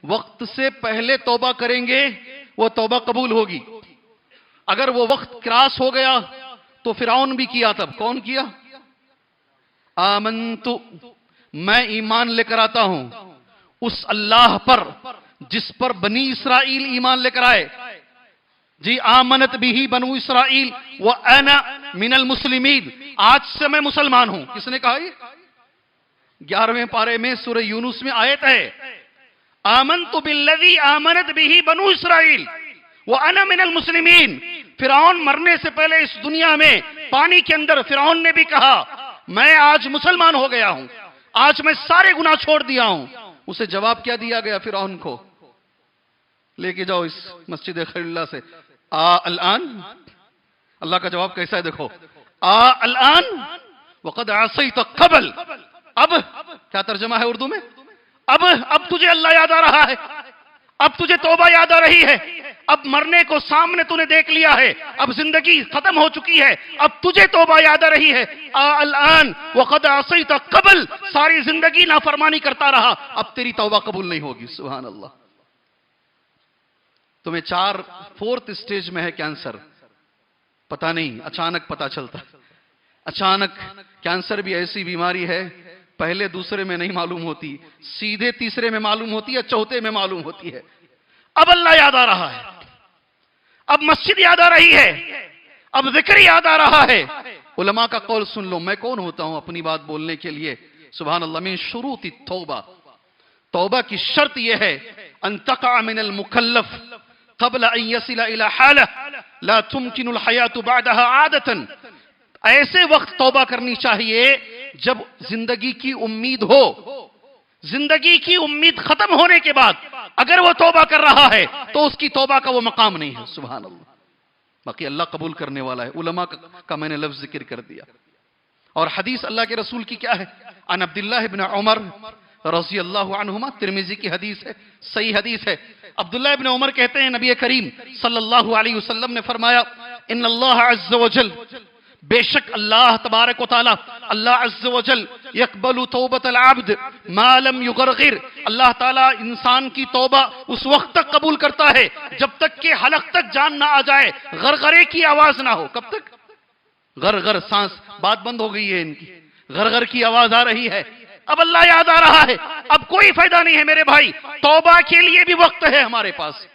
वक्त से पहले तौबा करेंगे वो तौबा कबूल होगी। अगर वो वक्त क्रॉस हो गया तो फिरौन भी किया, तब कौन किया? आमन्तु, मैं ईमान लेकर आता हूं उस अल्लाह पर जिस पर बनी इसराइल ईमान लेकर आए। जी, आमनत बिही बनु इसराइल व अना मिनल मुस्लिमीन, आज से मैं मुसलमान हूं। किसने कहा ये? 11वें पारे में सूरह यूनुस में आयत है, आमन्तु बिल्लज़ी आमनत बिही बनु इसराइल व अना मिनल मुस्लिमीन। फिरौन मरने से पहले इस दुनिया में पानी के अंदर फिरौन ने भी कहा, मैं आज मुसलमान हो गया हूं, आज मैं सारे गुनाह छोड़ दिया हूं। उसे जवाब क्या दिया गया फिरौन को? लेके जाओ इस मस्जिद खलीलुल्लाह से, अल्आन। अल्लाह का जवाब कैसा है देखो, अल्आन वक़द असैत क़बल। अब क्या तर्जुमा है उर्दू में? अब तुझे अल्लाह याद आ रहा है, अब तुझे तौबा याद आ रही है, अब मरने को सामने तूने देख लिया है, अब जिंदगी खत्म हो चुकी है, अब तुझे तौबा याद आ रही है। अल्आन वक़द असैत क़बल, सारी जिंदगी नाफरमानी करता रहा, अब तेरी तौबा कबूल नहीं होगी। सुभान अल्लाह। तुम्हें 4th स्टेज में है कैंसर, पता नहीं, अचानक पता चलता। अचानक कैंसर भी ऐसी बीमारी है, पहले दूसरे में नहीं मालूम होती, सीधे तीसरे में मालूम होती है, चौथे में मालूम होती है। अब अल्लाह याद आ रहा है, अब मस्जिद याद आ रही है, अब जिक्र याद आ रहा है। उलमा का कौल सुन लो, मैं कौन होता हूं अपनी बात बोलने के लिए। सुभान अल्लाह। मिन शुरूती तौबा, तौबा की शर्त यह है, अन तक़अ मिनल मुकल्लफ क़ब्ल अन यसिल इला हालह ला तुमकिनुल हयातु बअदहा आदतन। ऐसे वक्त तौबा करनी चाहिए जब जिंदगी की उम्मीद हो। जिंदगी की उम्मीद खत्म होने के बाद अगर वो तौबा कर रहा है तो उसकी तौबा का वो मकाम नहीं है। सुभान अल्लाह। बाकी अल्लाह कबूल करने वाला है। उलमा का मैंने लफ्ज जिक्र कर दिया। और हदीस अल्लाह के रसूल की क्या है? अन अब्दुल्लाह इब्न उमर रज़ी अल्लाहु अन्हुमा, तिरमिज़ी की हदीस है, सही हदीस है। अब्दुल्लाह इब्न उमर कहते हैं, नबी करीम सल्लल्लाहु अलैहि वसल्लम ने फरमाया, इन्नल्लाह अज़्ज़ व जल, बेशक अल्लाह तबारक व तआला, अल्लाह अज़्ज़ व जल यक़बलु तौबतल अब्द मा लम युग़रग़िर। अल्लाह ताला इंसान की तौबा उस वक्त तक कबूल करता है जब तक कि हलक तक जान ना आ जाए, गरगरे की आवाज ना हो। कब तक? गरगर, सांस, बात बंद हो गई है इनकी, गरगर की आवाज आ रही है। अब अल्लाह याद आ रहा है, अब कोई फायदा नहीं है मेरे भाई, तौबा के लिए भी वक्त है हमारे पास।